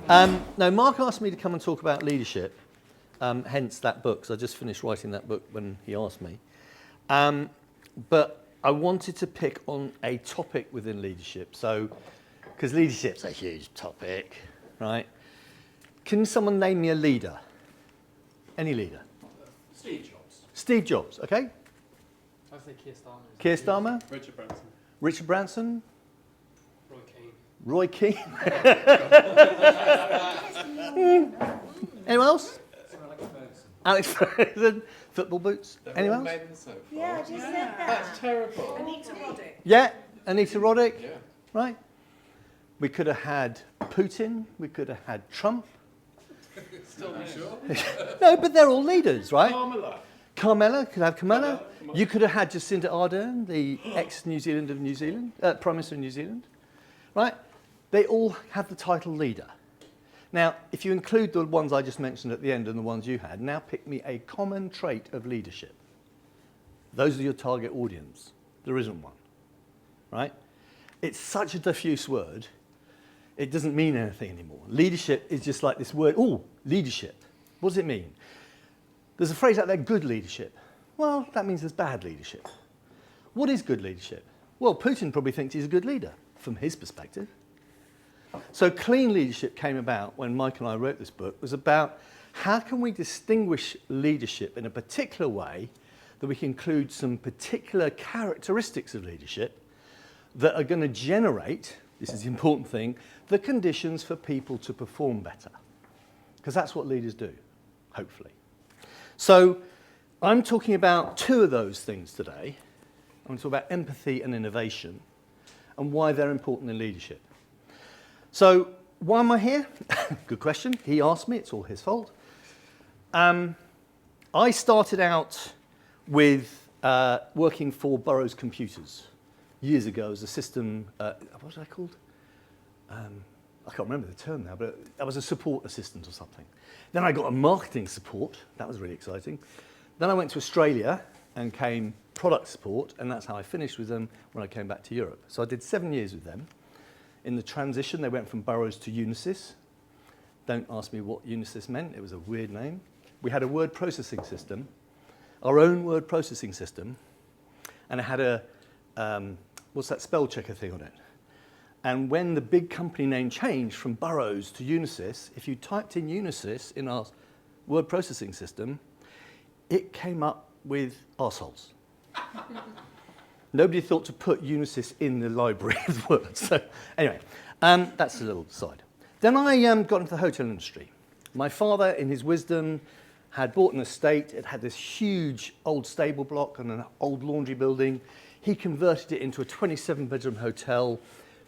No, Mark asked me to come and talk about leadership, hence that book, because I just finished writing that book when he asked me. But I wanted to pick on a topic within leadership. So, because leadership's a huge topic, right? Can someone name me a leader? Any leader? Steve Jobs. Steve Jobs, okay. I'd say Keir Starmer. Keir Starmer? Richard Branson. Richard Branson? Roy Keane. Anyone else? Alex Ferguson. Alex Ferguson? Football boots? Anyone else? Yeah, I just said that. That's terrible. Anita Roddick. Yeah, Anita Roddick. Yeah. Right. We could have had Putin. We could have had Trump. Still not sure. No, but they're all leaders, right? Carmela. Could have Carmela. You could have had Jacinda Ardern, the ex-New Zealand of New Zealand, Prime Minister of New Zealand, right? They all have the title leader. Now, if you include the ones I just mentioned at the end and the ones you had, now pick me a common trait of leadership. Those are your target audience. There isn't one, right? It's such a diffuse word, it doesn't mean anything anymore. Leadership is just like this word, oh, leadership. What does it mean? There's a phrase out there, good leadership. Well, that means there's bad leadership. What is good leadership? Well, Putin probably thinks he's a good leader, from his perspective. So clean leadership came about when Mike and I wrote this book, was about how can we distinguish leadership in a particular way that we can include some particular characteristics of leadership that are going to generate, this is the important thing, the conditions for people to perform better. Because that's what leaders do, hopefully. So I'm talking about two of those things today. I'm going to talk about empathy and innovation and why they're important in leadership. So why am I here? Good question. He asked me. It's all his fault. I started out with working for Burroughs Computers years ago as a system, what was I called? I can't remember the term now, but I was a support assistant or something. Then I got a marketing support. That was really exciting. Then I went to Australia and came product support, and that's how I finished with them when I came back to Europe. So I did 7 years with them. In the transition, they went from Burroughs to Unisys. Don't ask me what Unisys meant. It was a weird name. We had a word processing system, our own word processing system, and it had a, what's that spell checker thing on it? And when the big company name changed from Burroughs to Unisys, if you typed in Unisys in our word processing system, it came up with arseholes. Nobody thought to put Unisys in the library of words. So anyway, that's a little side. Then I got into the hotel industry. My father, in his wisdom, had bought an estate. It had this huge old stable block and an old laundry building. He converted it into a 27-bedroom hotel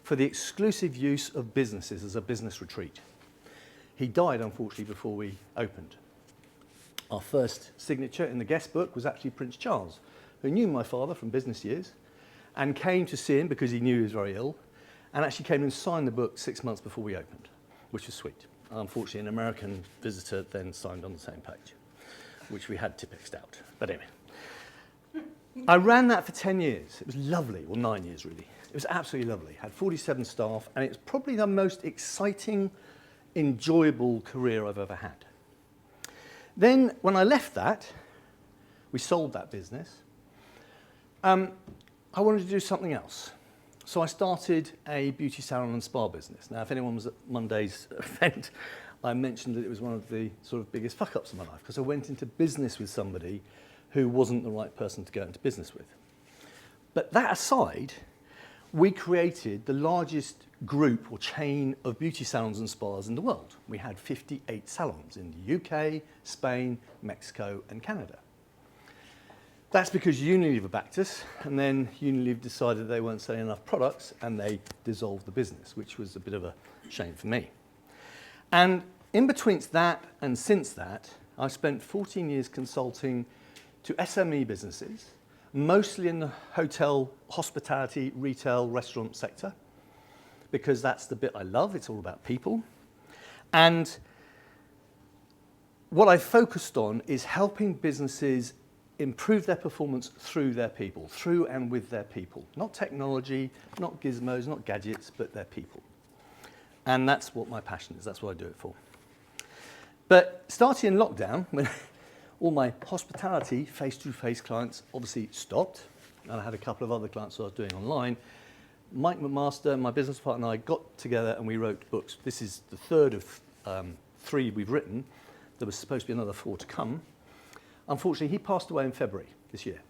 for the exclusive use of businesses as a business retreat. He died, unfortunately, before we opened. Our first signature in the guest book was actually Prince Charles, who knew my father from business years and came to see him because he knew he was very ill, and actually came and signed the book 6 months before we opened, which was sweet. Unfortunately, an American visitor then signed on the same page, which we had Tipexed out. But anyway, I ran that for 10 years. It was lovely, well, 9 years really. It was absolutely lovely. Had 47 staff, and it's probably the most exciting, enjoyable career I've ever had. Then, when I left that, we sold that business. I wanted to do something else. So I started a beauty salon and spa business. Now, if anyone was at Monday's event, I mentioned that it was one of the sort of biggest fuck-ups of my life because I went into business with somebody who wasn't the right person to go into business with. But that aside, we created the largest group or chain of beauty salons and spas in the world. We had 58 salons in the UK, Spain, Mexico, and Canada. That's because Unilever backed us, and then Unilever decided they weren't selling enough products, and they dissolved the business, which was a bit of a shame for me. And in between that and since that, I spent 14 years consulting to SME businesses, mostly in the hotel, hospitality, retail, restaurant sector, because that's the bit I love. It's all about people. And what I focused on is helping businesses improve their performance through their people, through and with their people. Not technology, not gizmos, not gadgets, but their people. And that's what my passion is. That's what I do it for. But starting in lockdown, when all my hospitality face-to-face clients obviously stopped, and I had a couple of other clients who I was doing online, Mike McMaster, my business partner, and I got together and we wrote books. This is the third of 3 we've written. There was supposed to be another 4 to come. Unfortunately, he passed away in February this year.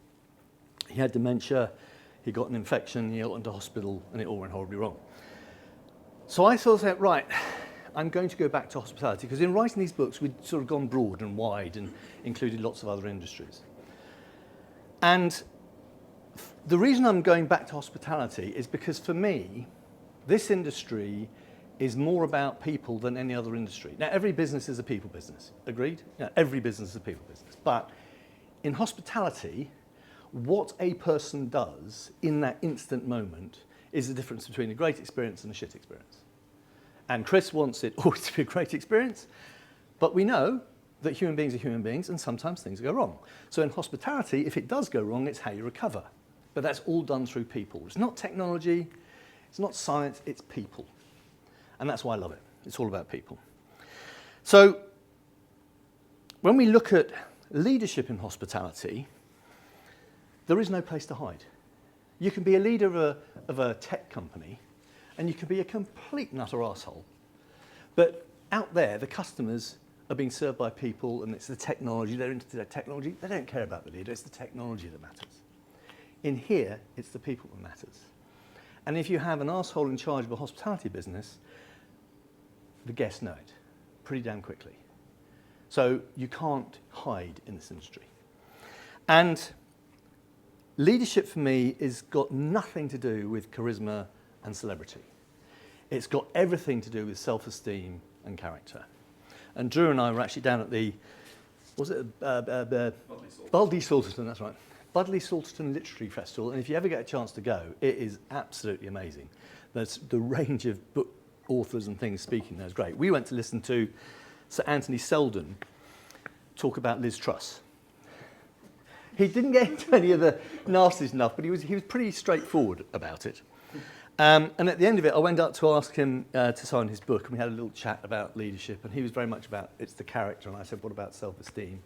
He had dementia, he got an infection, he got into hospital, and it all went horribly wrong. So I sort of said, right, I'm going to go back to hospitality, because in writing these books, we'd sort of gone broad and wide and included lots of other industries. And the reason I'm going back to hospitality is because for me, this industry is more about people than any other industry. Now, every business is a people business, agreed? Yeah, every business is a people business. But in hospitality, what a person does in that instant moment is the difference between a great experience and a shit experience. And Chris wants it always to be a great experience, but we know that human beings are human beings and sometimes things go wrong. So in hospitality, if it does go wrong, it's how you recover. But that's all done through people. It's not technology, it's not science, it's people. And that's why I love it. It's all about people. So when we look at leadership in hospitality, there is no place to hide. You can be a leader of a tech company, and you can be a complete nutter arsehole. But out there, the customers are being served by people, and it's the technology. They're into the technology. They don't care about the leader. It's the technology that matters. In here, it's the people that matters. And if you have an arsehole in charge of a hospitality business, the guests know it pretty damn quickly. So you can't hide in this industry. And leadership for me has got nothing to do with charisma and celebrity. It's got everything to do with self-esteem and character. And Drew and I were actually down at the, was it Budley Salterton, that's right. Budley Salterton Literary Festival, and if you ever get a chance to go, it is absolutely amazing. There's the range of book authors and things speaking there is great. We went to listen to Sir Anthony Selden talk about Liz Truss. He didn't get into any of the nasty stuff, but he was pretty straightforward about it. And at the end of it, I went up to ask him to sign his book, and we had a little chat about leadership, and he was very much about it's the character, and I said, what about self-esteem?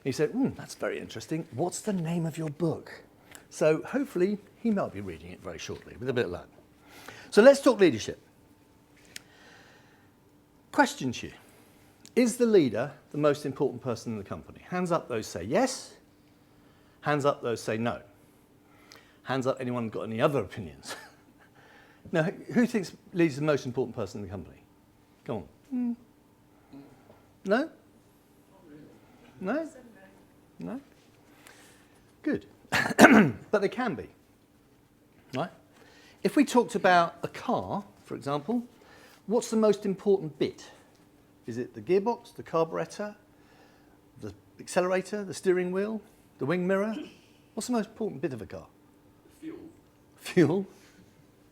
He said, that's very interesting. What's the name of your book? So hopefully he might be reading it very shortly, with a bit of luck. So let's talk leadership. Question to you. Is the leader the most important person in the company? Hands up those say yes. Hands up those say no. Hands up anyone got any other opinions? Now, who thinks leader's the most important person in the company? Come on. No? No? No? Good. But they can be. Right? If we talked about a car, for example, what's the most important bit? Is it the gearbox, the carburetor, the accelerator, the steering wheel, the wing mirror? What's the most important bit of a car? Fuel. Fuel,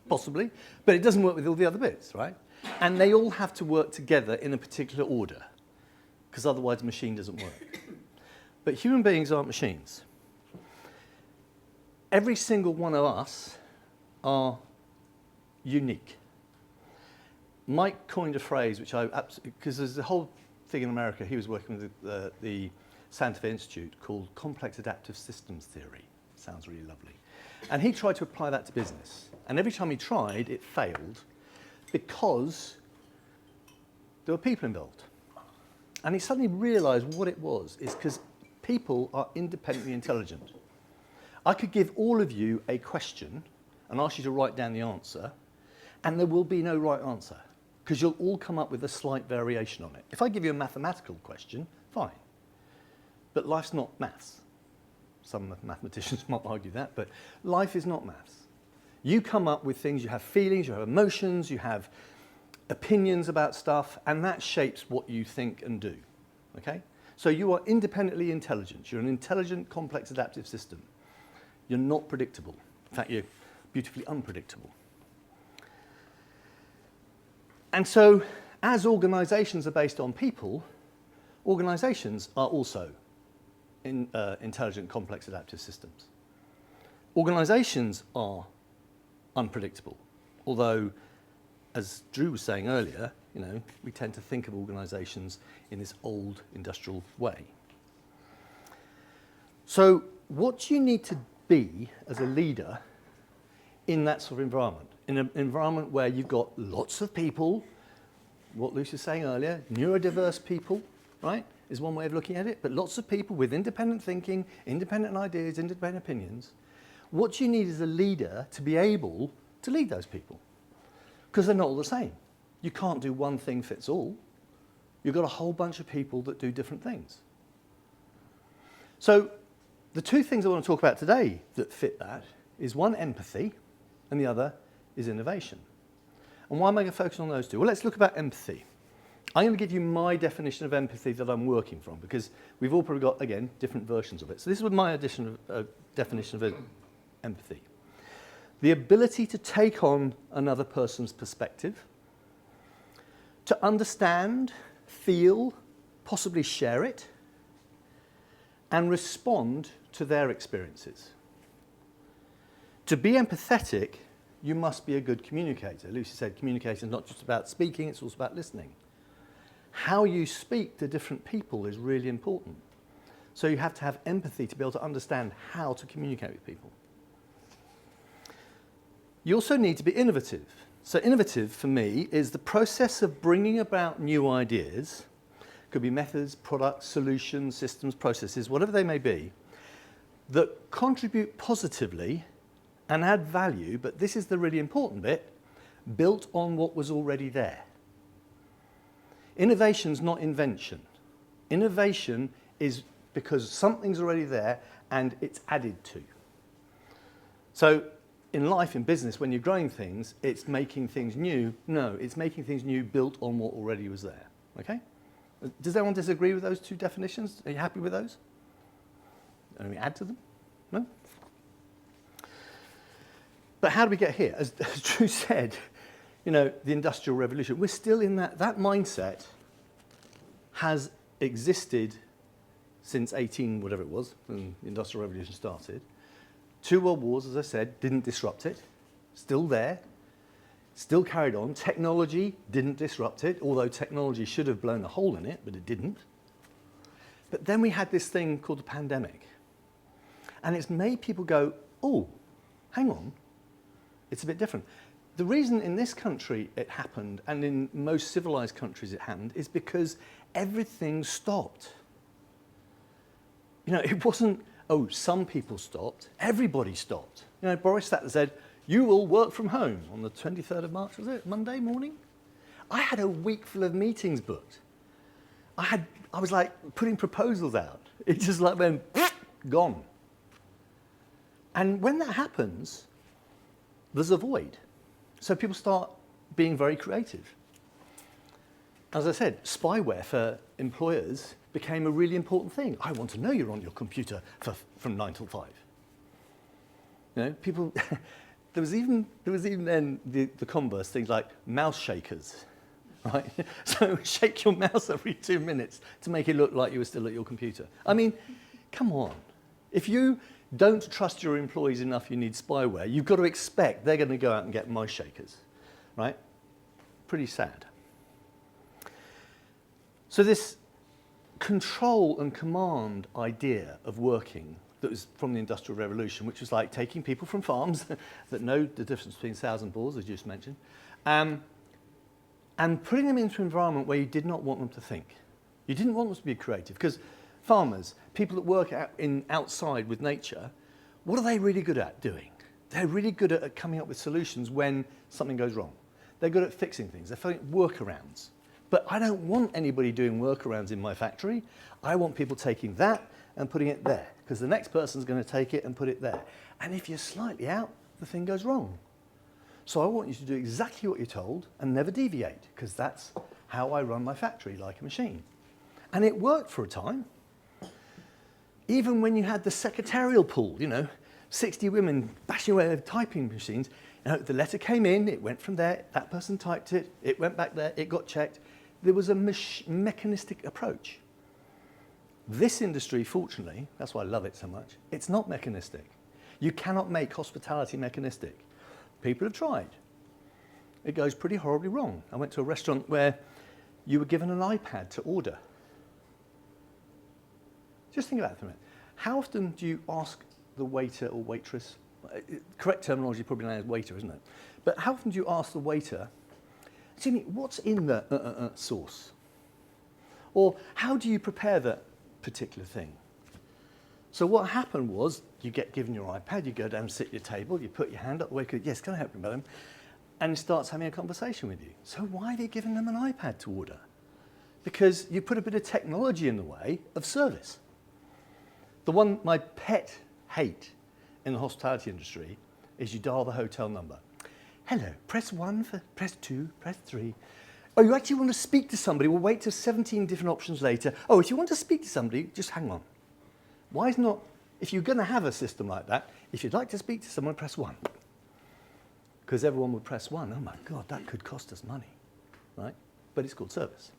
possibly. But it doesn't work with all the other bits, right? And they all have to work together in a particular order, because otherwise the machine doesn't work. But human beings aren't machines. Every single one of us are unique. Mike coined a phrase, which I absolutely, because there's a whole thing in America, he was working with the Santa Fe Institute called complex adaptive systems theory. Sounds really lovely. And he tried to apply that to business. And every time he tried, it failed because there were people involved. And he suddenly realized what it was, is because people are independently intelligent. I could give all of you a question and ask you to write down the answer, and there will be no right answer, because you'll all come up with a slight variation on it. If I give you a mathematical question, fine. But life's not maths. Some mathematicians might argue that, but life is not maths. You come up with things, you have feelings, you have emotions, you have opinions about stuff, and that shapes what you think and do, okay? So you are independently intelligent. You're an intelligent, complex, adaptive system. You're not predictable. In fact, you're beautifully unpredictable. And so, as organizations are based on people, organizations are also intelligent, complex, adaptive systems. Organizations are unpredictable, although as Drew was saying earlier, you know, we tend to think of organisations in this old industrial way. So what do you need to be as a leader in that sort of environment? In an environment where you've got lots of people, what Lucy was saying earlier, neurodiverse people, right, is one way of looking at it, but lots of people with independent thinking, independent ideas, independent opinions. What do you need as a leader to be able to lead those people? Because they're not all the same. You can't do one thing fits all. You've got a whole bunch of people that do different things. So the two things I want to talk about today that fit that is one, empathy, and the other is innovation. And why am I going to focus on those two? Well, let's look about empathy. I'm going to give you my definition of empathy that I'm working from, because we've all probably got, again, different versions of it. So this is my definition of empathy. The ability to take on another person's perspective, to understand, feel, possibly share it, and respond to their experiences. To be empathetic, you must be a good communicator. Lucy said communication is not just about speaking, it's also about listening. How you speak to different people is really important. So you have to have empathy to be able to understand how to communicate with people. You also need to be innovative. So innovative, for me, is the process of bringing about new ideas. Could be methods, products, solutions, systems, processes, whatever they may be, that contribute positively and add value, but this is the really important bit, built on what was already there. Innovation's not invention. Innovation is because something's already there and it's added to. So in life, in business, when you're growing things, it's making things new. No, it's making things new built on what already was there. Okay? Does anyone disagree with those two definitions? Are you happy with those? Can we add to them? No? But how do we get here? As Drew said, you know, the Industrial Revolution, we're still in that mindset has existed since 18, whatever it was, when the Industrial Revolution started. 2 World Wars, as I said, didn't disrupt it. Still there. Still carried on. Technology didn't disrupt it, although technology should have blown a hole in it, but it didn't. But then we had this thing called the pandemic. And it's made people go, oh, hang on, it's a bit different. The reason in this country it happened, and in most civilized countries it happened, is because everything stopped. You know, it wasn't, oh, some people stopped, everybody stopped. You know, Boris sat and said, you will work from home on the 23rd of March, was it, Monday morning? I had a week full of meetings booked. I was like putting proposals out. It just like went, gone. And when that happens, there's a void. So people start being very creative. As I said, spyware for employers became a really important thing. I want to know you're on your computer from 9 till 5. You know, people, there was even then the converse, things like mouse shakers, right? So shake your mouse every 2 minutes to make it look like you were still at your computer. I mean, come on. If you don't trust your employees enough you need spyware, you've got to expect they're going to go out and get mouse shakers, right? Pretty sad. So this control and command idea of working that was from the Industrial Revolution, which was like taking people from farms that know the difference between sows and bulls, as you just mentioned, and putting them into an environment where you did not want them to think. You didn't want them to be creative, because farmers, people that work outside with nature, what are they really good at doing? They're really good at coming up with solutions when something goes wrong. They're good at fixing things. They're finding workarounds. But I don't want anybody doing workarounds in my factory. I want people taking that and putting it there, because the next person's going to take it and put it there. And if you're slightly out, the thing goes wrong. So I want you to do exactly what you're told and never deviate, because that's how I run my factory, like a machine. And it worked for a time. Even when you had the secretarial pool, you know, 60 women bashing away with typing machines, you know, the letter came in, it went from there, that person typed it, it went back there, it got checked. There was a mechanistic approach. This industry, fortunately, that's why I love it so much, it's not mechanistic. You cannot make hospitality mechanistic. People have tried. it goes pretty horribly wrong. I went to a restaurant where you were given an iPad to order. Just think about it for a minute. How often do you ask the waiter or waitress, correct terminology probably now is waiter, isn't it? But how often do you ask the waiter, excuse me, what's in the sauce? Or how do you prepare that particular thing? So what happened was, you get given your iPad, you go down and sit at your table, you put your hand up, the waiter goes, yes, can I help you, madam? And he starts having a conversation with you. So why have you given them an iPad to order? Because you put a bit of technology in the way of service. The one, my pet hate in the hospitality industry is you dial the hotel number. Hello, press 1 for, press 2, press 3. Oh, you actually want to speak to somebody? We'll wait till 17 different options later. Oh, if you want to speak to somebody, just hang on. Why is not, if you're going to have a system like that, if you'd like to speak to someone, press 1. Because everyone would press 1. Oh my God, that could cost us money, right? But it's called service.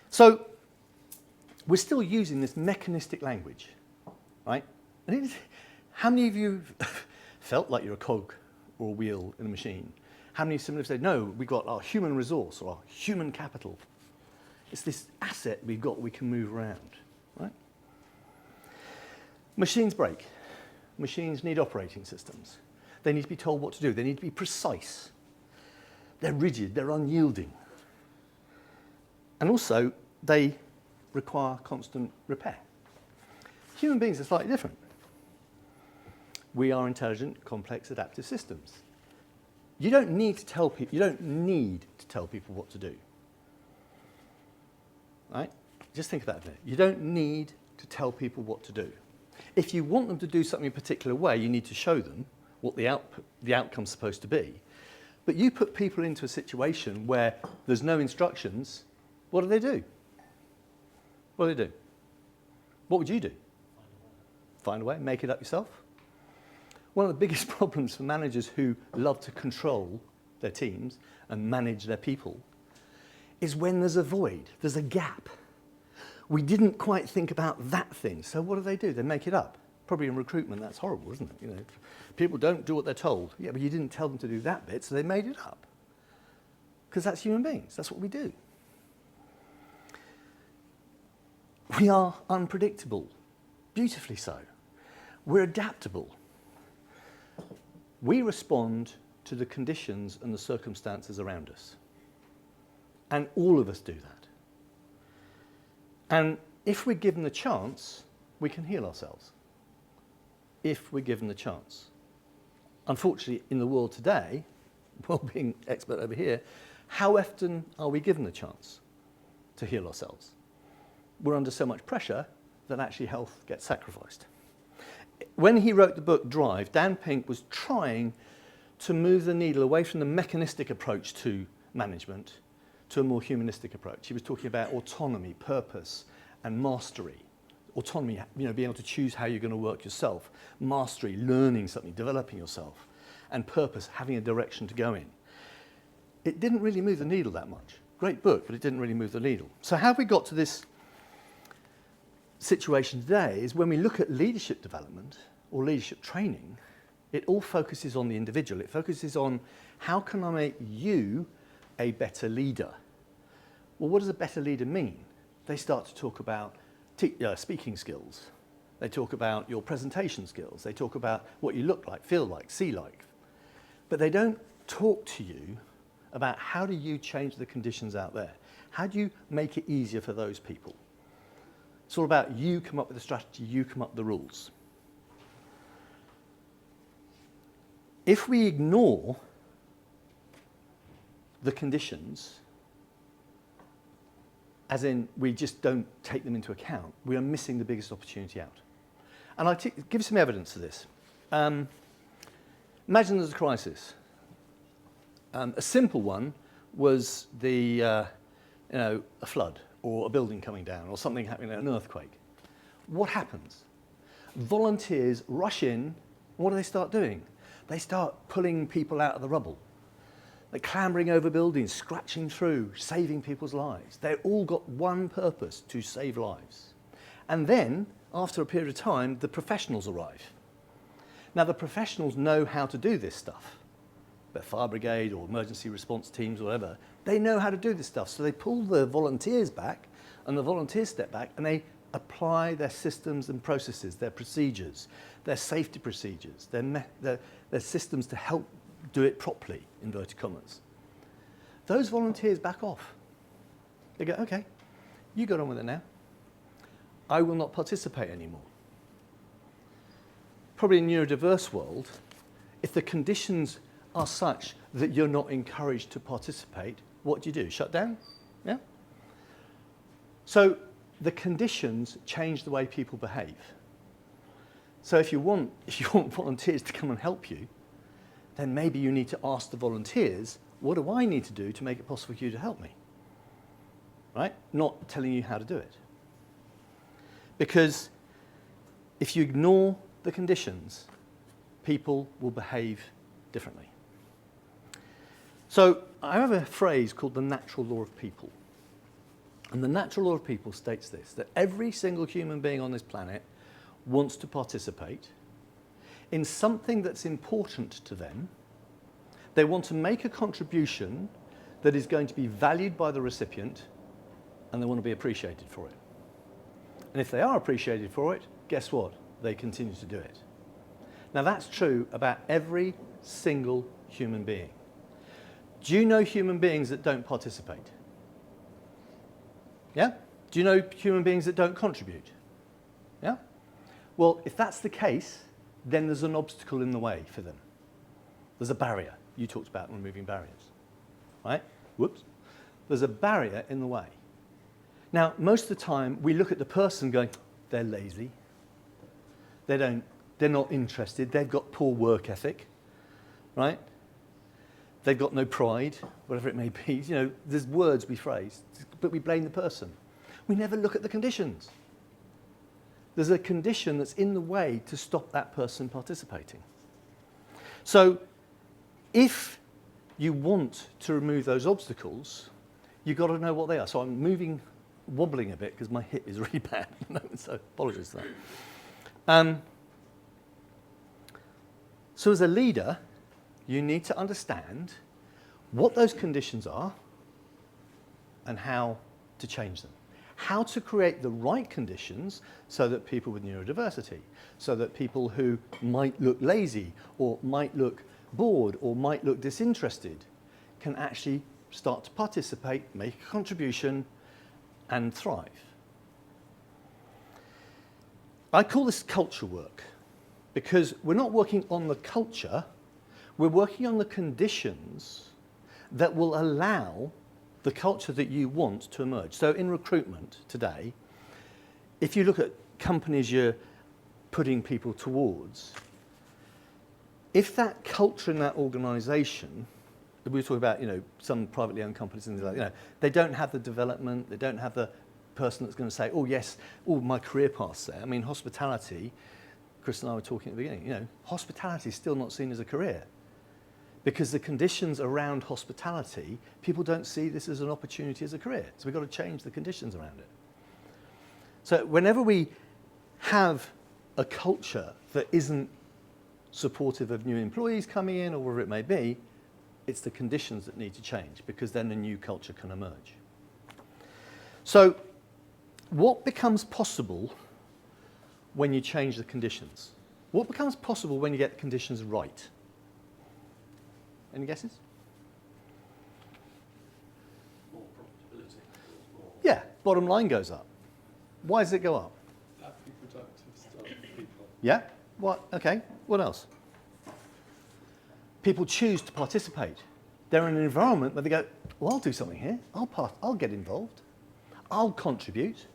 So we're still using this mechanistic language, right? And how many of you felt like you're a cog or a wheel in a machine? How many similarly say, no, we've got our human resource or our human capital. It's this asset we've got we can move around, right? Machines break. Machines need operating systems. They need to be told what to do. They need to be precise. They're rigid, they're unyielding. And also, they require constant repair. Human beings are slightly different. We are intelligent, complex, adaptive systems. You don't need to tell people what to do. Right? Just think about it. You don't need to tell people what to do. If you want them to do something a particular way, you need to show them what the outcome's supposed to be. But you put people into a situation where there's no instructions, what do they do? What do they do? What would you do? Find a way, make it up yourself? One of the biggest problems for managers who love to control their teams and manage their people is when there's a void, there's a gap. We didn't quite think about that thing, so what do? They make it up. Probably in recruitment, that's horrible, isn't it? You know, people don't do what they're told. Yeah, but you didn't tell them to do that bit, so they made it up. Because that's human beings, that's what we do. We are unpredictable, beautifully so. We're adaptable. We respond to the conditions and the circumstances around us. And all of us do that. And if we're given the chance, we can heal ourselves. If we're given the chance. Unfortunately, in the world today, well-being expert over here, how often are we given the chance to heal ourselves? We're under so much pressure that actually health gets sacrificed. When he wrote the book Drive, Dan Pink was trying to move the needle away from the mechanistic approach to management to a more humanistic approach. He was talking about autonomy, purpose, and mastery. Autonomy, being able to choose how you're going to work yourself. Mastery, learning something, developing yourself. And purpose, having a direction to go in. It didn't really move the needle that much. Great book, but it didn't really move the needle. So how have we got to this situation today is when we look at leadership development or leadership training, it all focuses on the individual. It focuses on how can I make you a better leader? Well, what does a better leader mean? They start to talk about speaking skills. They talk about your presentation skills. They talk about what you look like, feel like, see like. But they don't talk to you about how do you change the conditions out there? How do you make it easier for those people? It's all about you come up with the strategy, you come up with the rules. If we ignore the conditions, as in we just don't take them into account, we are missing the biggest opportunity out. And I'll give you some evidence of this. Imagine there's a crisis. A simple one was a flood or a building coming down or something happening, an earthquake. What happens? Volunteers rush in, and what do they start doing? They start pulling people out of the rubble. They're clambering over buildings, scratching through, saving people's lives. They've all got one purpose, to save lives. And then, after a period of time, the professionals arrive. Now, the professionals know how to do this stuff. the fire brigade or emergency response teams or whatever, they know how to do this stuff. So they pull the volunteers back, and the volunteers step back, and they apply their systems and processes, their procedures, their safety procedures, their systems to help do it properly, inverted commas. Those volunteers back off. They go, okay, you got on with it now. I will not participate anymore. Probably in a neurodiverse world, if the conditions are such that you're not encouraged to participate, what do? Shut down? Yeah? So the conditions change the way people behave. So if you want volunteers to come and help you, then maybe you need to ask the volunteers, what do I need to do to make it possible for you to help me? Right? Not telling you how to do it. Because if you ignore the conditions, people will behave differently. So I have a phrase called the natural law of people. And the natural law of people states this, that every single human being on this planet wants to participate in something that's important to them. They want to make a contribution that is going to be valued by the recipient, and they want to be appreciated for it. And if they are appreciated for it, guess what? They continue to do it. Now that's true about every single human being. Do you know human beings that don't participate? Yeah? Do you know human beings that don't contribute? Yeah? Well, if that's the case, then there's an obstacle in the way for them. There's a barrier. You talked about removing barriers, right? Whoops. There's a barrier in the way. Now, most of the time, we look at the person going, they're lazy. They're not interested. They've got poor work ethic, right? They've got no pride, whatever it may be. You know, there's words we phrase, but we blame the person. We never look at the conditions. There's a condition that's in the way to stop that person participating. So if you want to remove those obstacles, you've got to know what they are. So I'm wobbling a bit because my hip is really bad at the moment, so apologies for that. So as a leader, you need to understand what those conditions are and how to change them. How to create the right conditions so that people with neurodiversity, so that people who might look lazy or might look bored or might look disinterested can actually start to participate, make a contribution, and thrive. I call this culture work because we're not working on the culture, we're working on the conditions that will allow the culture that you want to emerge. So in recruitment today, if you look at companies you're putting people towards, if that culture in that organisation, we were talking about, some privately owned companies, and they don't have the development, they don't have the person that's going to say, oh yes, my career path's there. I mean, hospitality, Chris and I were talking at the beginning, hospitality is still not seen as a career. Because the conditions around hospitality, people don't see this as an opportunity as a career. So we've got to change the conditions around it. So whenever we have a culture that isn't supportive of new employees coming in or whatever it may be, it's the conditions that need to change because then a new culture can emerge. So what becomes possible when you change the conditions? What becomes possible when you get the conditions right? Any guesses? More profitability. Yeah, bottom line goes up. Why does it go up? Happy, productive stuff, people. Yeah? What? Okay. What else? People choose to participate. They're in an environment where they go, well, I'll do something here. I'll get involved. I'll contribute.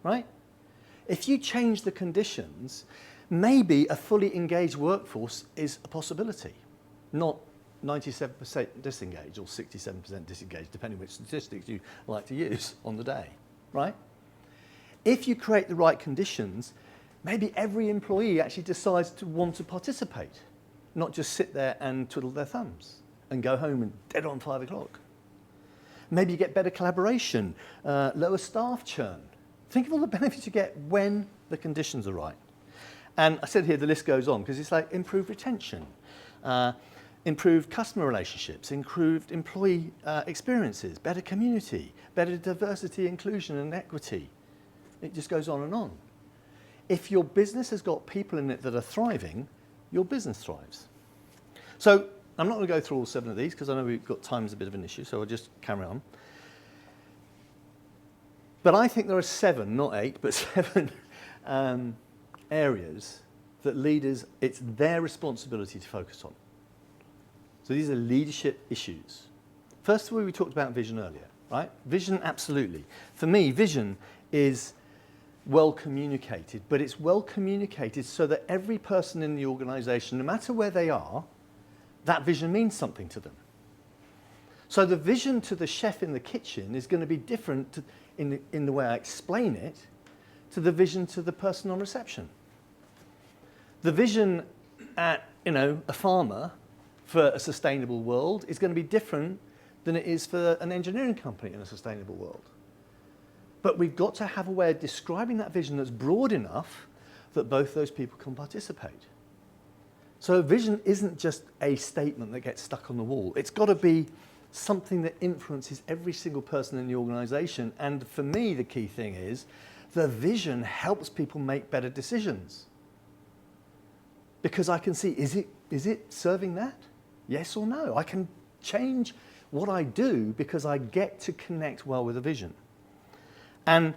Right? If you change the conditions, maybe a fully engaged workforce is a possibility, not 97% disengaged or 67% disengaged, depending which statistics you like to use on the day, right? If you create the right conditions, maybe every employee actually decides to want to participate, not just sit there and twiddle their thumbs and go home and dead on 5 o'clock. Maybe you get better collaboration, lower staff churn. Think of all the benefits you get when the conditions are right. And I said here the list goes on because it's like improved retention, improved customer relationships, improved employee experiences, better community, better diversity, inclusion and equity. It just goes on and on. If your business has got people in it that are thriving, your business thrives. So I'm not going to go through all 7 of these because I know we've got time is a bit of an issue, so I'll just carry on. But I think there are 7, not 8, but 7 areas that leaders, it's their responsibility to focus on. So these are leadership issues. First of all, we talked about vision earlier, right? Vision, absolutely. For me, vision is well communicated, but it's well communicated so that every person in the organization, no matter where they are, that vision means something to them. So the vision to the chef in the kitchen is going to be different in the way I explain it to the vision to the person on reception. The vision at, a farmer for a sustainable world is going to be different than it is for an engineering company in a sustainable world. But we've got to have a way of describing that vision that's broad enough that both those people can participate. So vision isn't just a statement that gets stuck on the wall. It's got to be something that influences every single person in the organization. And for me, the key thing is the vision helps people make better decisions. Because I can see, is it serving that? Yes or no? I can change what I do because I get to connect well with a vision. And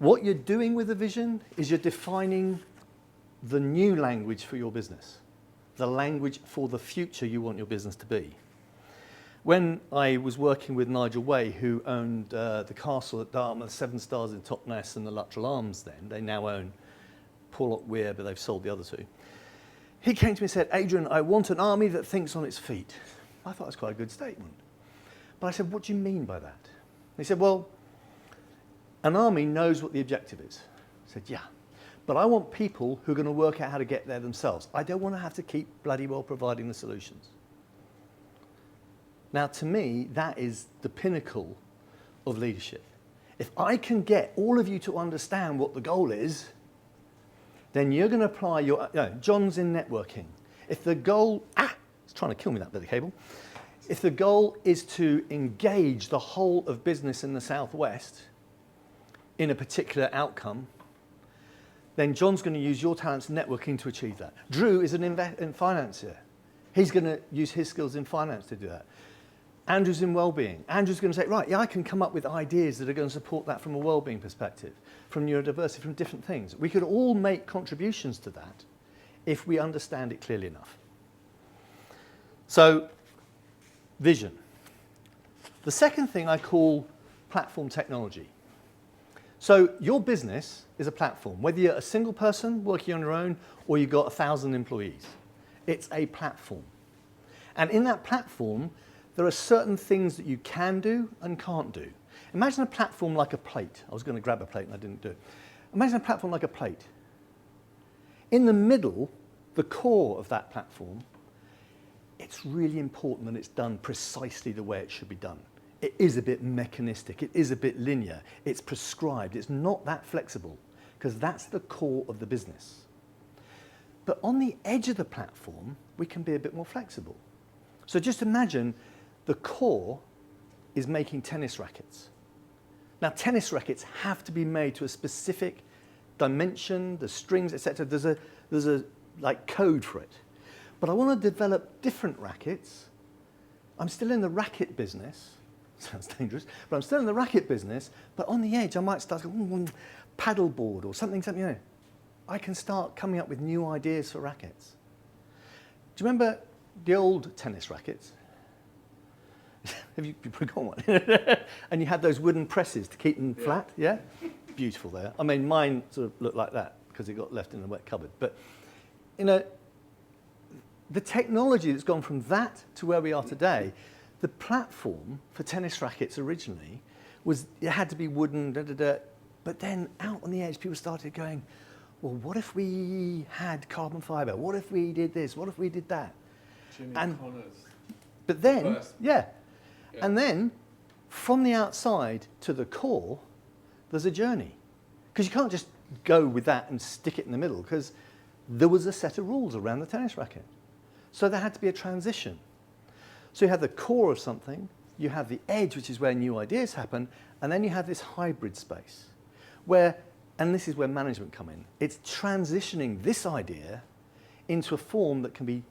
what you're doing with a vision is you're defining the new language for your business, the language for the future you want your business to be. When I was working with Nigel Way, who owned the castle at Dartmouth, 7 stars in Totnes and the Luttrell Arms then, they now own Porlock Weir, but they've sold the other 2. He came to me and said, Adrian, I want an army that thinks on its feet. I thought it was quite a good statement. But I said, what do you mean by that? He said, well, an army knows what the objective is. I said, yeah, but I want people who are going to work out how to get there themselves. I don't want to have to keep bloody well providing the solutions. Now, to me, that is the pinnacle of leadership. If I can get all of you to understand what the goal is, then you're going to apply your, John's in networking. If the goal, it's trying to kill me, that bit of cable. If the goal is to engage the whole of business in the Southwest in a particular outcome, then John's going to use your talents in networking to achieve that. Drew is an financier. He's going to use his skills in finance to do that. Andrew's in well-being. Andrew's going to say, right, yeah, I can come up with ideas that are going to support that from a well-being perspective, from neurodiversity, from different things. We could all make contributions to that if we understand it clearly enough. So, vision. The second thing I call platform technology. So your business is a platform, whether you're a single person working on your own or you've got 1,000 employees. It's a platform. And in that platform, there are certain things that you can do and can't do. Imagine a platform like a plate. I was going to grab a plate and I didn't do it. Imagine a platform like a plate. In the middle, the core of that platform, it's really important that it's done precisely the way it should be done. It is a bit mechanistic. It is a bit linear. It's prescribed. It's not that flexible because that's the core of the business. But on the edge of the platform, we can be a bit more flexible. So just imagine the core is making tennis rackets. Now, tennis rackets have to be made to a specific dimension, the strings, etc. There's a like code for it. But I want to develop different rackets. I'm still in the racket business. Sounds dangerous, but I'm still in the racket business. But on the edge, I might start going, paddleboard or something. I can start coming up with new ideas for rackets. Do you remember the old tennis rackets? Have you forgotten one? And you had those wooden presses to keep them flat, yeah? Beautiful there. I mean, mine sort of looked like that because it got left in the wet cupboard. But, the technology that's gone from that to where we are today, the platform for tennis rackets originally was, it had to be wooden, but then out on the edge, people started going, well, what if we had carbon fiber? What if we did this? What if we did that? Jimmy Connors. But then, First. yeah. And then, from the outside to the core, there's a journey. Because you can't just go with that and stick it in the middle, because there was a set of rules around the tennis racket. So there had to be a transition. So you have the core of something, you have the edge, which is where new ideas happen, and then you have this hybrid space where, and this is where management come in, it's transitioning this idea into a form that can be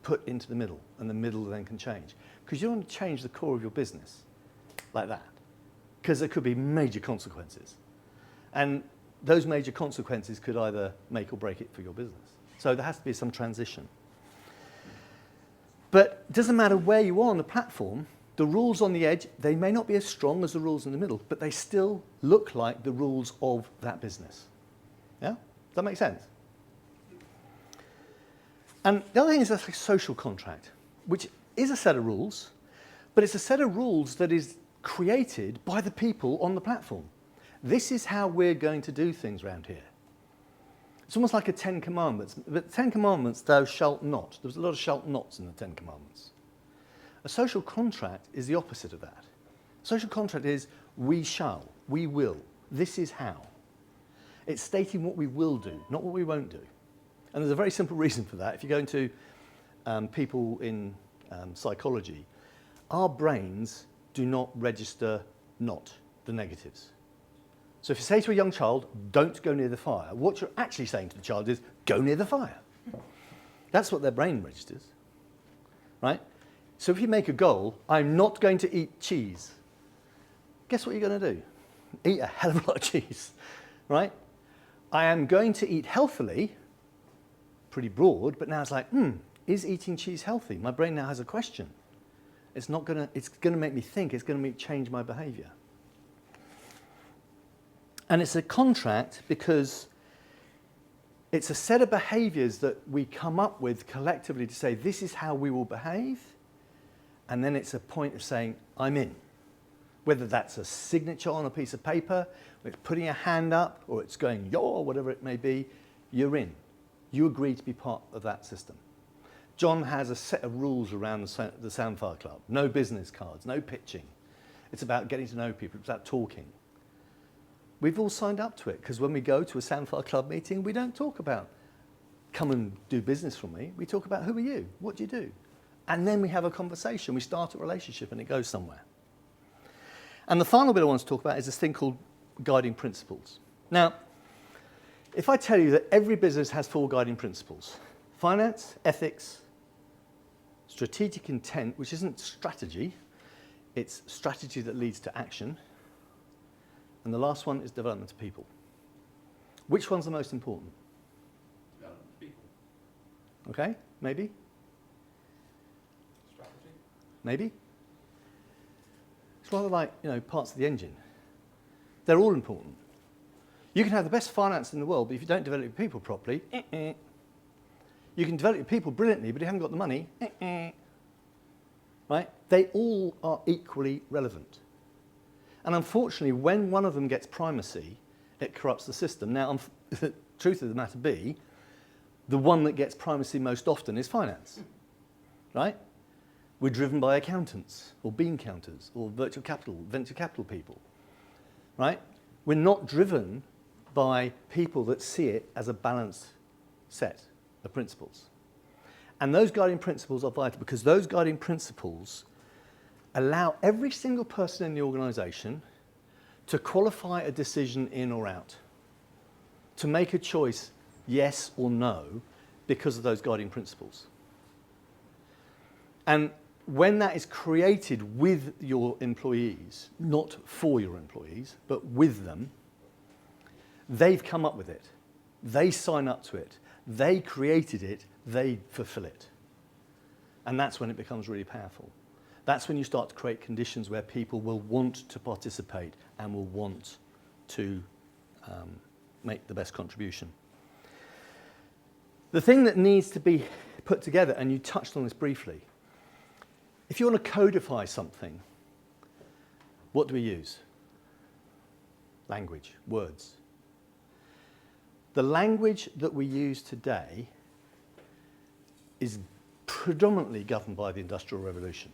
put into the middle, and the middle then can change. Because you don't want to change the core of your business like that, because there could be major consequences. And those major consequences could either make or break it for your business. So there has to be some transition. But it doesn't matter where you are on the platform, the rules on the edge, they may not be as strong as the rules in the middle, but they still look like the rules of that business. Yeah? Does that make sense? And the other thing is like a social contract, which is a set of rules, but it's a set of rules that is created by the people on the platform. This is how we're going to do things around here. It's almost like a 10 Commandments. But 10 Commandments, thou shalt not. There's a lot of shalt nots in the 10 Commandments. A social contract is the opposite of that. A social contract is we shall, we will, this is how. It's stating what we will do, not what we won't do. And there's a very simple reason for that. If you go into people in psychology, our brains do not register not, the negatives. So if you say to a young child, don't go near the fire, what you're actually saying to the child is, go near the fire. That's what their brain registers, right? So if you make a goal, I'm not going to eat cheese, guess what you're going to do? Eat a hell of a lot of cheese, right? I am going to eat healthily, pretty broad, but now it's like, is eating cheese healthy? My brain now has a question. It's going to make me think, it's going to change my behavior. And it's a contract because it's a set of behaviors that we come up with collectively to say, this is how we will behave. And then it's a point of saying, I'm in. Whether that's a signature on a piece of paper, or it's putting a hand up, or it's going, yo, or whatever it may be, you're in. You agree to be part of that system. John has a set of rules around the Soundfire Club. No business cards, no pitching. It's about getting to know people, it's about talking. We've all signed up to it, because when we go to a Soundfire Club meeting, we don't talk about, come and do business for me. We talk about, who are you? What do you do? And then we have a conversation. We start a relationship, and it goes somewhere. And the final bit I want to talk about is this thing called guiding principles. Now, if I tell you that every business has 4 guiding principles, finance, ethics, strategic intent, which isn't strategy, it's strategy that leads to action, and the last one is development of people. Which one's the most important? Development of people. Okay, maybe? Strategy. Maybe? It's rather like, parts of the engine. They're all important. You can have the best finance in the world, but if you don't develop your people properly, You can develop your people brilliantly, but you haven't got the money, right? They all are equally relevant. And unfortunately, when one of them gets primacy, it corrupts the system. Now, the truth of the matter be, the one that gets primacy most often is finance, right? We're driven by accountants or bean counters or venture capital people, right? We're not driven by people that see it as a balanced set of principles. And those guiding principles are vital because those guiding principles allow every single person in the organization to qualify a decision in or out, to make a choice yes or no because of those guiding principles. And when that is created with your employees, not for your employees, but with them, they've come up with it. They sign up to it. They created it. They fulfill it. And that's when it becomes really powerful. That's when you start to create conditions where people will want to participate and will want to make the best contribution. The thing that needs to be put together, and you touched on this briefly, if you want to codify something, what do we use? Language, words. The language that we use today is predominantly governed by the Industrial Revolution.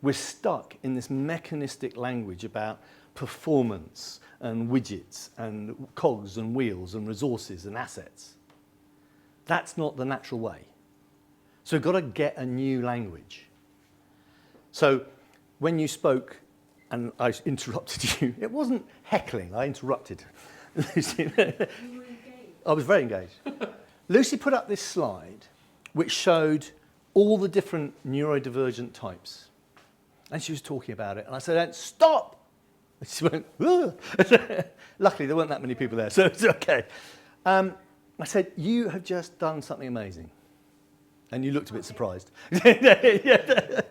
We're stuck in this mechanistic language about performance and widgets and cogs and wheels and resources and assets. That's not the natural way. So we've got to get a new language. So when you spoke and I interrupted you, it wasn't heckling, I interrupted. Lucy. You were engaged. I was very engaged. Lucy put up this slide which showed all the different neurodivergent types. And she was talking about it. And I said, stop! And she went, ugh. Luckily, there weren't that many people there, so it's okay. I said, you have just done something amazing. And you looked a bit surprised. I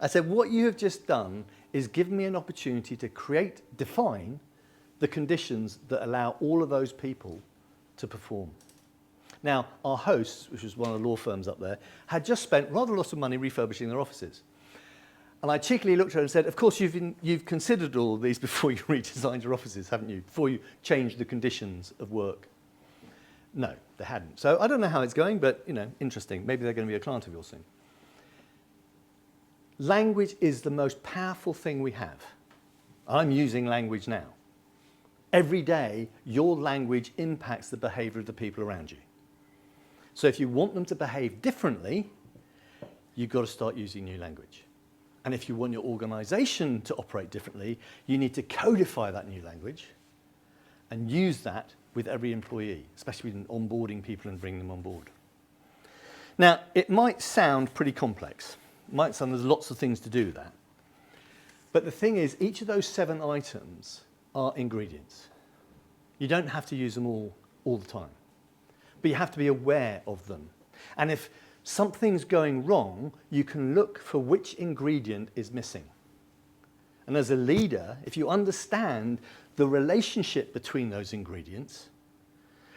said, what you have just done is given me an opportunity to define the conditions that allow all of those people to perform. Now, our hosts, which was one of the law firms up there, had just spent rather a lot of money refurbishing their offices. And I cheekily looked at her and said, of course, you've considered all of these before you redesigned your offices, haven't you? Before you changed the conditions of work. No, they hadn't. So I don't know how it's going, but, interesting. Maybe they're going to be a client of yours soon. Language is the most powerful thing we have. I'm using language now. Every day, your language impacts the behavior of the people around you. So if you want them to behave differently, you've got to start using new language. And if you want your organization to operate differently, you need to codify that new language and use that with every employee, especially in onboarding people and bringing them on board. Now, it might sound pretty complex. It might sound there's lots of things to do with that. But the thing is, each of those 7 items are ingredients. You don't have to use them all the time. But you have to be aware of them. And if something's going wrong, you can look for which ingredient is missing. And as a leader, if you understand the relationship between those ingredients,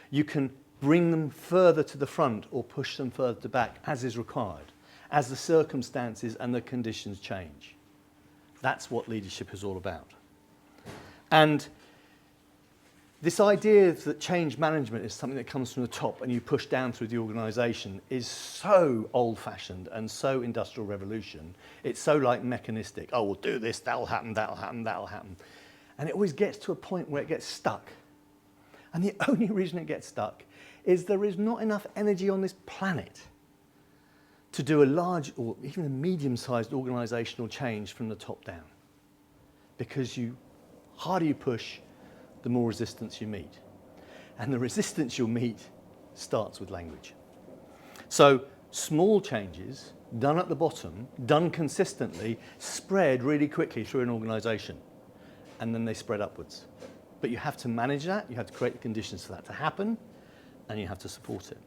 you can bring them further to the front or push them further to back as is required, as the circumstances and the conditions change. That's what leadership is all about. And this idea that change management is something that comes from the top and you push down through the organization is so old-fashioned and so industrial revolution. It's so like mechanistic. Oh, we'll do this, that'll happen, that'll happen, that'll happen. And it always gets to a point where it gets stuck. And the only reason it gets stuck is there is not enough energy on this planet to do a large or even a medium-sized organizational change from the top down. Because the harder you push, the more resistance you meet. And the resistance you'll meet starts with language. So small changes, done at the bottom, done consistently, spread really quickly through an organization. And then they spread upwards. But you have to manage that, you have to create the conditions for that to happen, and you have to support it.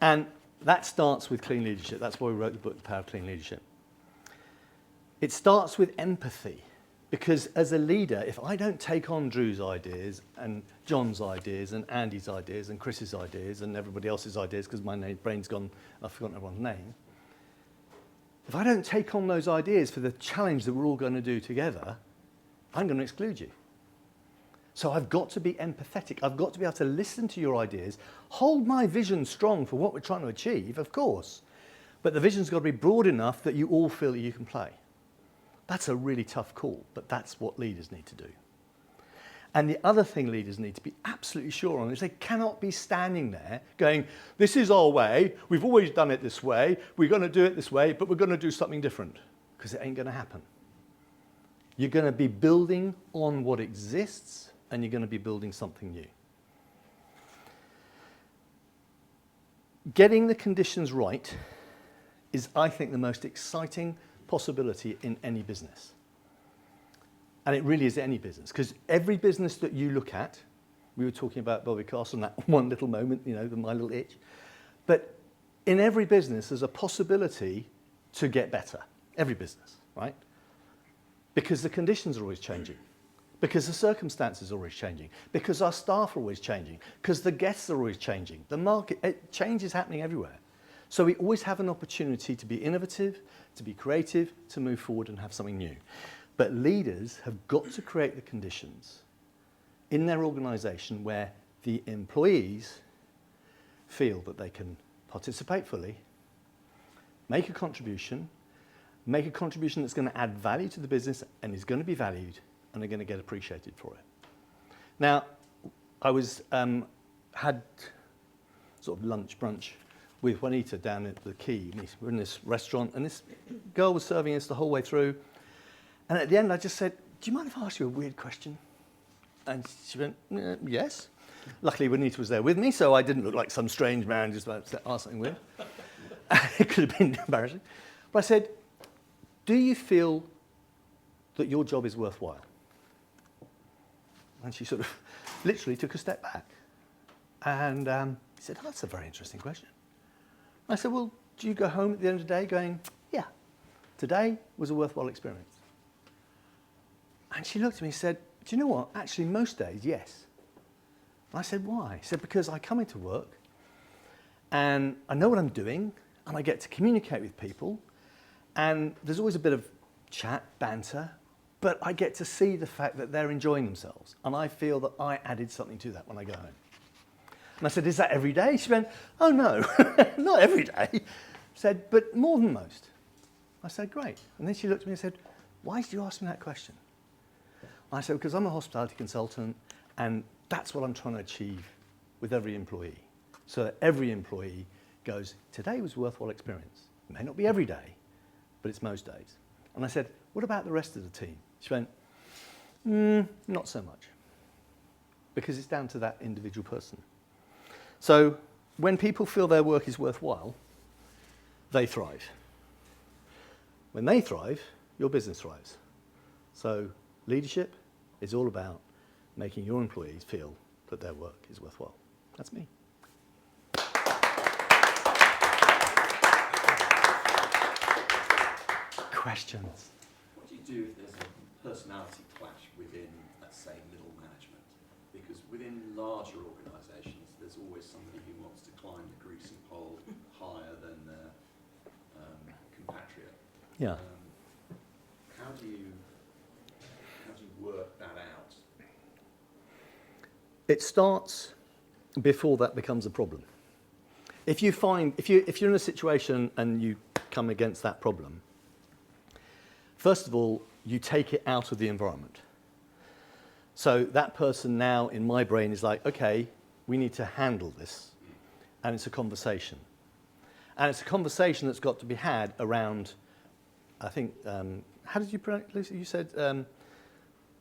And that starts with clean leadership. That's why we wrote the book, The Power of Clean Leadership. It starts with empathy. Because as a leader, if I don't take on Drew's ideas and John's ideas and Andy's ideas and Chris's ideas and everybody else's ideas, because my brain's gone, I've forgotten everyone's name. If I don't take on those ideas for the challenge that we're all going to do together, I'm going to exclude you. So I've got to be empathetic. I've got to be able to listen to your ideas, hold my vision strong for what we're trying to achieve, of course. But the vision's got to be broad enough that you all feel that you can play. That's a really tough call, but that's what leaders need to do. And the other thing leaders need to be absolutely sure on is they cannot be standing there going, this is our way, we've always done it this way, we're going to do it this way, but we're going to do something different, because it ain't going to happen. You're going to be building on what exists, and you're going to be building something new. Getting the conditions right is, I think, the most exciting possibility in any business. And it really is any business, because every business that you look at, we were talking about Bobby Castle in that one little moment, my little itch, but in every business there's a possibility to get better. Every business, right? Because the conditions are always changing, because the circumstances are always changing, because our staff are always changing, because the guests are always changing. The market, change is happening everywhere. So we always have an opportunity to be innovative, to be creative, to move forward and have something new. But leaders have got to create the conditions in their organization where the employees feel that they can participate fully, make a contribution that's going to add value to the business and is going to be valued, and they're going to get appreciated for it. Now, I had sort of lunch, brunch with Juanita down at the Quay. We're in this restaurant, and this girl was serving us the whole way through. And at the end, I just said, do you mind if I ask you a weird question? And she went, yes. Luckily, Juanita was there with me, so I didn't look like some strange man just about to ask something weird. It could have been embarrassing. But I said, do you feel that your job is worthwhile? And she sort of literally took a step back. And he said, oh, that's a very interesting question. I said, well, do you go home at the end of the day going, yeah, today was a worthwhile experience? And she looked at me and said, do you know what? Actually, most days, yes. And I said, why? She said, because I come into work and I know what I'm doing and I get to communicate with people and there's always a bit of chat, banter, but I get to see the fact that they're enjoying themselves and I feel that I added something to that when I go home. And I said, is that every day? She went, oh no, not every day. She said, but more than most. I said, great. And then she looked at me and said, why did you ask me that question? I said, because I'm a hospitality consultant and that's what I'm trying to achieve with every employee. So that every employee goes, today was a worthwhile experience. It may not be every day, but it's most days. And I said, what about the rest of the team? She went, not so much. Because it's down to that individual person. So when people feel their work is worthwhile, they thrive. When they thrive, your business thrives. So leadership is all about making your employees feel that their work is worthwhile. That's me. Questions? What do you do if there's a personality clash within, let's say, middle management? Because within larger organisations, there's always somebody who wants to climb the greasy pole higher than their compatriot. Yeah. How do you work that out? It starts before that becomes a problem. If you're in a situation and you come against that problem, first of all, you take it out of the environment. So that person now in my brain is like, okay, we need to handle this. And it's a conversation. And it's a conversation that's got to be had around, I think, how did you pronounce it, Lucy? You said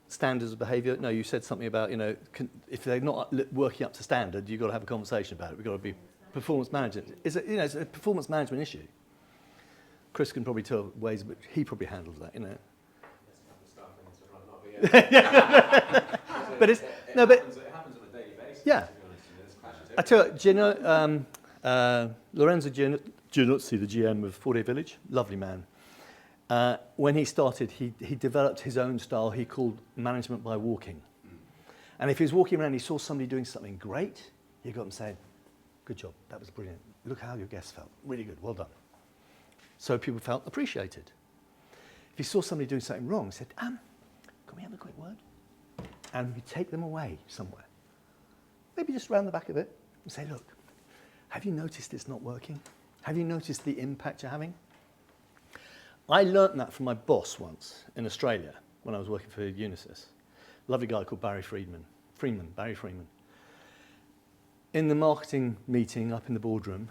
standards of behaviour. No, you said something about, if they're not working up to standard, you've got to have a conversation about it. We've got to be performance management. It's a performance management issue. Chris can probably tell ways, but he probably handles that, But it happens on a daily basis. Yeah. To be honest, I tell you, do you know Lorenzo Gianuzzi, the GM of 4-Day Village, lovely man. When he started, he developed his own style he called management by walking. And if he was walking around, he saw somebody doing something great, he'd go up and say, good job, that was brilliant. Look how your guests felt. Really good, well done. So people felt appreciated. If he saw somebody doing something wrong, he said, can we have a quick word? And we take them away somewhere. Maybe just round the back of it and say, look, have you noticed it's not working? Have you noticed the impact you're having? I learnt that from my boss once in Australia when I was working for Unisys. Lovely guy called Barry Freeman. In the marketing meeting up in the boardroom,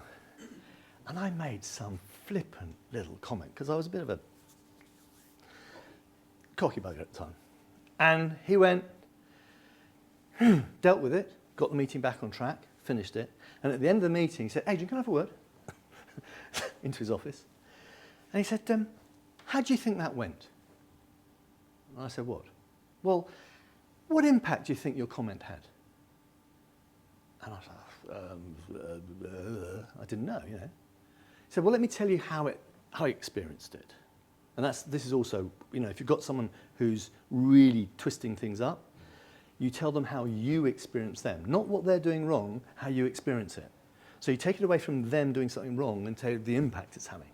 and I made some flippant little comment because I was a bit of a cocky bugger at the time. And he went, dealt with it, got the meeting back on track, finished it, and at the end of the meeting he said, Adrian, can I have a word? Into his office. And he said, how do you think that went? And I said, what? Well, what impact do you think your comment had? And I was like, I didn't know, He said, well, let me tell you how I experienced it. And this is also, if you've got someone who's really twisting things up, you tell them how you experience them. Not what they're doing wrong, how you experience it. So you take it away from them doing something wrong and tell the impact it's having.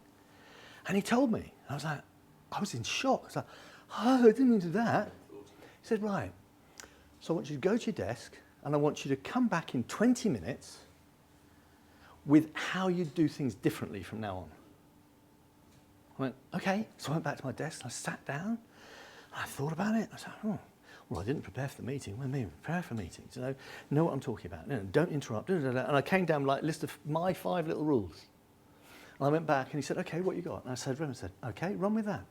And he told me. I was like, I was in shock. I was like, oh, I didn't mean to do that. He said, right, so I want you to go to your desk and I want you to come back in 20 minutes with how you do things differently from now on. I went, okay. So I went back to my desk and I sat down and I thought about it. I said, Well, I didn't prepare for the meeting. What do you mean, prepare for meetings? Know what I'm talking about. No, don't interrupt. Da, da, da. And I came down like a list of my 5 little rules. And I went back and he said, okay, what you got? And I said, Raymond said, okay, run with that.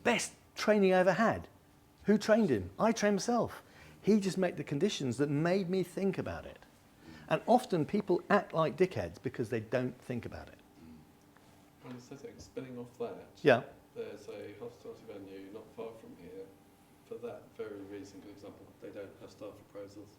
Best training I ever had. Who trained him? I trained myself. He just made the conditions that made me think about it. And often people act like dickheads because they don't think about it. And spinning off that, Yeah. there's a hospitality venue not far from here. For that very reason, for example, they don't have staff appraisals.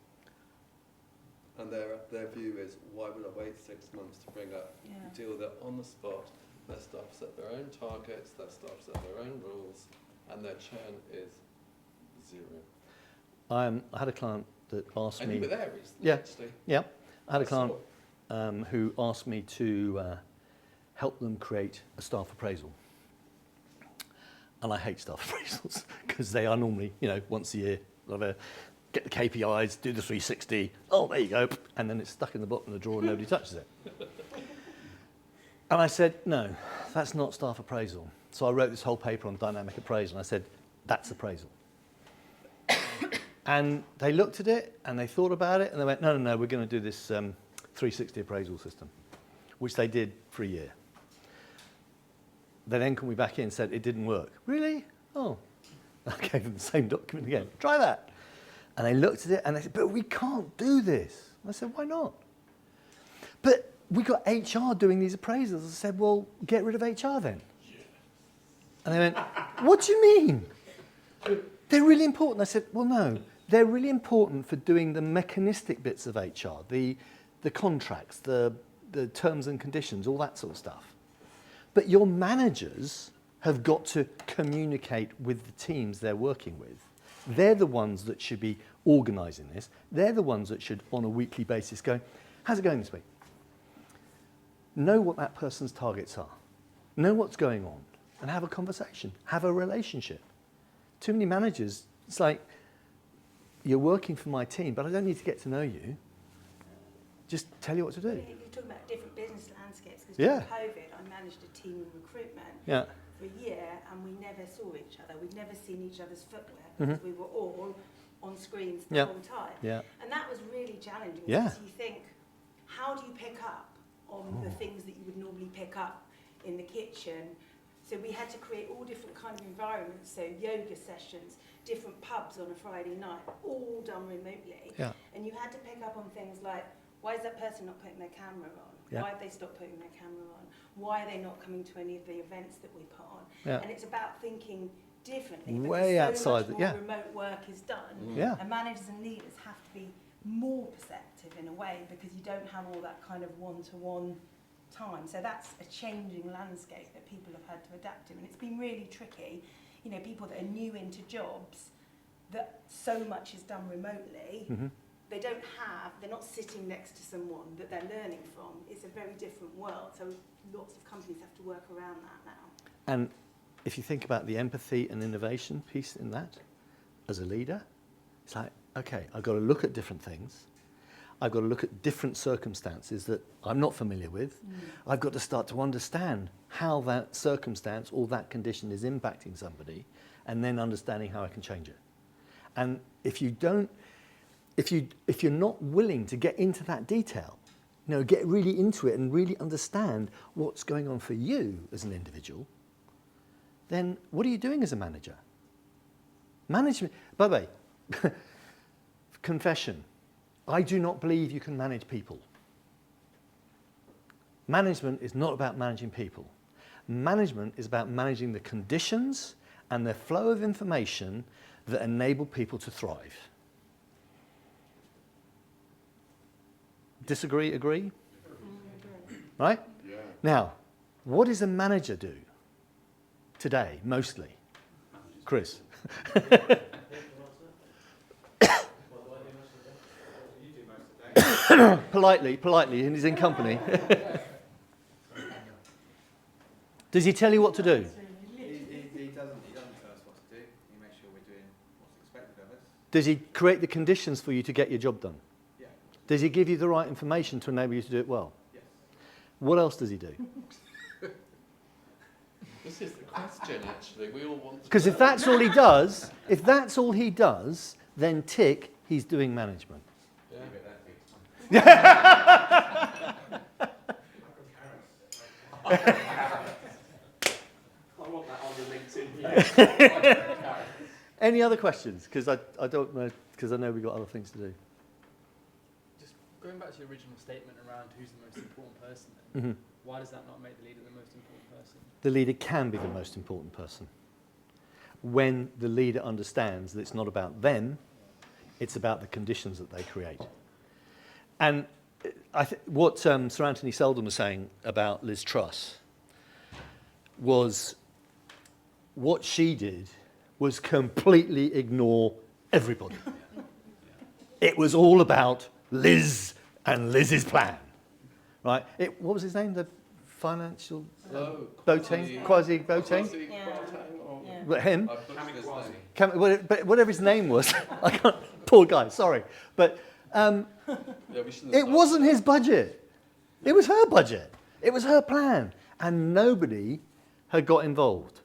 And their view is, why would I wait 6 months to bring up, deal with it on the spot? Their staff set their own targets, their staff set their own rules, and their churn is 0. I had a client that asked And me... you were there recently, Yeah. actually. Yeah. I had a saw client who asked me to help them create a staff appraisal. And I hate staff appraisals because they are normally, once a year, get the KPIs, do the 360, oh, there you go, and then it's stuck in the bottom of the drawer and nobody touches it. And I said, no, that's not staff appraisal. So I wrote this whole paper on dynamic appraisal, and I said, that's appraisal. And they looked at it, and they thought about it, and they went, no, we're going to do this 360 appraisal system, which they did for a year. They then called me back in and said, it didn't work. Really? Oh. I gave them the same document again. Try that. And they looked at it, and they said, but we can't do this. I said, why not? But we got HR doing these appraisals. I said, well, get rid of HR then. And they went, what do you mean? They're really important. I said, well, no. They're really important for doing the mechanistic bits of HR, the contracts, the terms and conditions, all that sort of stuff. But your managers have got to communicate with the teams they're working with. They're the ones that should be organising this. They're the ones that should, on a weekly basis, go, how's it going this week? Know what that person's targets are. Know what's going on. And have a conversation. Have a relationship. Too many managers, it's like, you're working for my team, but I don't need to get to know you. Just tell you what to do. You're talking about different business landscapes, because Yeah. during COVID, I managed a team in recruitment Yeah. for a year, and we never saw each other. We'd never seen each other's footwear, because we were all on screens the Yeah. whole time. Yeah. And that was really challenging, Yeah. because you think, how do you pick up on the things that you would normally pick up in the kitchen? So we had to create all different kind of environments, so yoga sessions, different pubs on a Friday night, all done remotely. Yeah. And you had to pick up on things like, why is that person not putting their camera on? Yeah. Why have they stopped putting their camera on? Why are they not coming to any of the events that we put on? Yeah. And it's about thinking differently. Way because so outside much the- more yeah. remote work is done. Yeah. And managers and leaders have to be more perceptive in a way, because you don't have all that kind of one-to-one time. So that's a changing landscape that people have had to adapt to, and it's been really tricky. People that are new into jobs, that so much is done remotely, they're not sitting next to someone that they're learning from. It's a very different world, so lots of companies have to work around that now. And if you think about the empathy and innovation piece in that, as a leader, it's like, okay, I've got to look at different things. I've got to look at different circumstances that I'm not familiar with. I've got to start to understand how that circumstance or that condition is impacting somebody, and then understanding how I can change it. And if you're not willing to get into that detail, get really into it and really understand what's going on for you as an individual, then what are you doing as a manager? Management, by the way, confession. I do not believe you can manage people. Management is not about managing people. Management is about managing the conditions and the flow of information that enable people to thrive. Disagree, agree? Right? Yeah. Now, what does a manager do today, mostly? Chris? politely, and he's in company. Does he tell you what to do? He doesn't tell us what to do. He makes sure we're doing what's expected of us. Does he create the conditions for you to get your job done? Yeah. Does he give you the right information to enable you to do it well? Yes. What else does he do? This is the question, actually. We all want to Because if know. that's all he does, then tick, he's doing management. Yeah. I want that on the LinkedIn here. Any other questions? Because I don't know, because I know we've got other things to do. Just going back to your original statement around who's the most important person, then, hmm why does that not make the leader the most important person? The leader can be the most important person when the leader understands that it's not about them, it's about the conditions that they create. And what Sir Anthony Seldon was saying about Liz Truss was what she did was completely ignore everybody. It was all about Liz and Liz's plan, right? What was his name? The financial Boateng, Kwasi Boateng. Yeah. Yeah. But him, I butchered his Kamikaze. name. but whatever his name was, I can't. Poor guy, sorry, but Yeah, we shouldn't have it started. wasn't his budget. It was her budget. It was her plan, and nobody had got involved.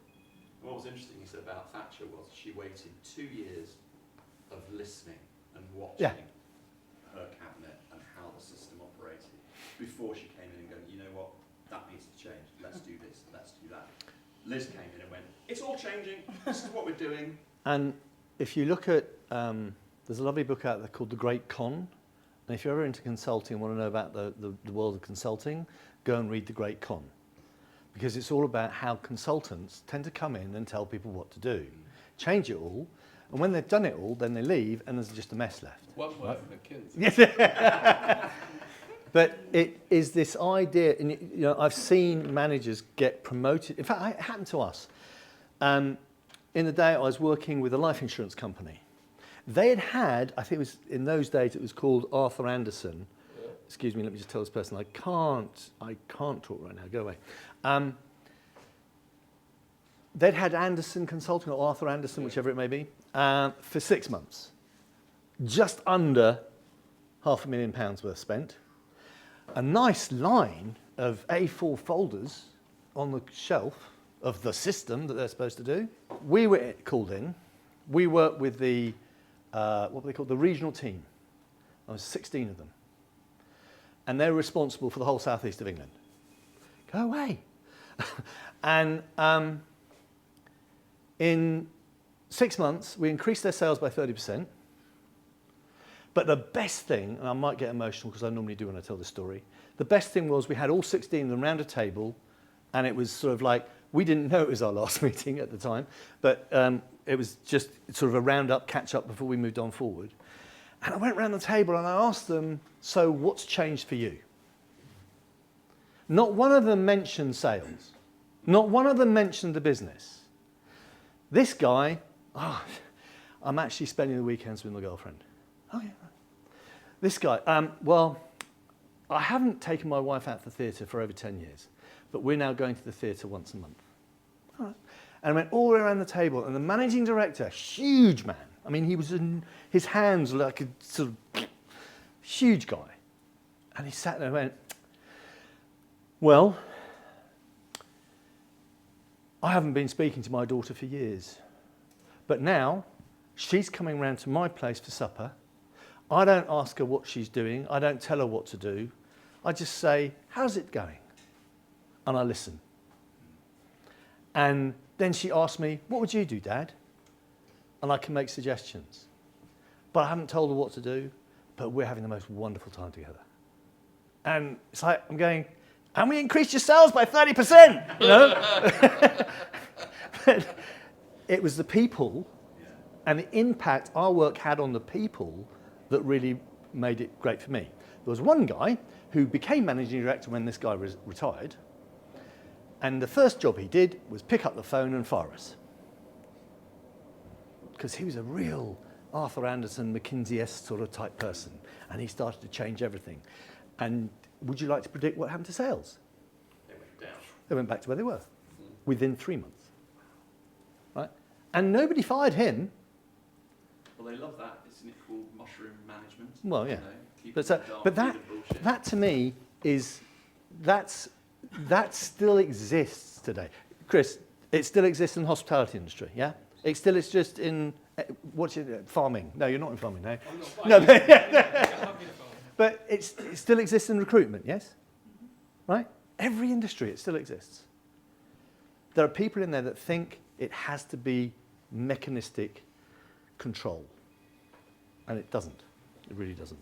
What was interesting he said about Thatcher was she waited 2 years of listening and watching Yeah. her cabinet and how the system operated before she came in and going, you know what, that needs to change. Let's do this, let's do that. Liz came in and went, it's all changing. This is what we're doing. And if you look at, there's a lovely book out there called The Great Con. And if you're ever into consulting and want to know about the world of consulting, go and read The Great Con. Because it's all about how consultants tend to come in and tell people what to do, change it all, and when they've done it all, then they leave and there's just a mess left. One word from McKinsey. Yes. But it is this idea, and you know, I've seen managers get promoted. In fact, it happened to us. In the day I was working with a life insurance company. They had, I think it was in those days, it was called Arthur Anderson. Yeah. Excuse me, let me just tell this person, I can't talk right now, go away. They'd had Anderson Consulting, or Arthur Anderson, whichever it may be, for 6 months. Just under £500,000 worth spent. A nice line of A4 folders on the shelf of the system that they're supposed to do. We were called in. We worked with the, what were they called? The regional team. There was 16 of them. And they're responsible for the whole southeast of England. Go away. And in 6 months, we increased their sales by 30%. But the best thing, and I might get emotional because I normally do when I tell this story, the best thing was we had all 16 of them around a table, and it was sort of like, we didn't know it was our last meeting at the time, but it was just sort of a round-up, catch-up before we moved on forward. And I went around the table and I asked them, so what's changed for you? Not one of them mentioned sales. Not one of them mentioned the business. This guy, I'm actually spending the weekends with my girlfriend. Oh, yeah. This guy, well, I haven't taken my wife out to the theatre for over 10 years, but we're now going to the theatre once a month. All right. And I went all the way around the table, and the managing director, huge man, I mean, he was in, his hands were like a sort of huge guy. And he sat there and went, well, I haven't been speaking to my daughter for years, but now she's coming round to my place for supper. I don't ask her what she's doing. I don't tell her what to do. I just say, how's it going? And I listen. And then she asked me, what would you do, Dad? And I can make suggestions. But I haven't told her what to do, but we're having the most wonderful time together. And it's like, I'm going, and we increased your sales by 30%, you know? But it was the people and the impact our work had on the people that really made it great for me. There was one guy who became managing director when this guy retired, and the first job he did was pick up the phone and fire us. Because he was a real Arthur Anderson, McKinsey-esque sort of type person, and he started to change everything. And would you like to predict what happened to sales? They went down. They went back to where they were within 3 months. Right? And nobody fired him. Well, they love that. Isn't it called mushroom management? Well, yeah. You know, keep But, it in the dark, but do the bullshit. that to me is, that still exists today. Chris, It still exists in the hospitality industry, yeah? It still exists in, farming. No, you're not in farming, no. I'm not No, buying but, it. but it still exists in recruitment, yes? Right? Every industry, it still exists. There are people in there that think it has to be mechanistic control. And it doesn't. It really doesn't.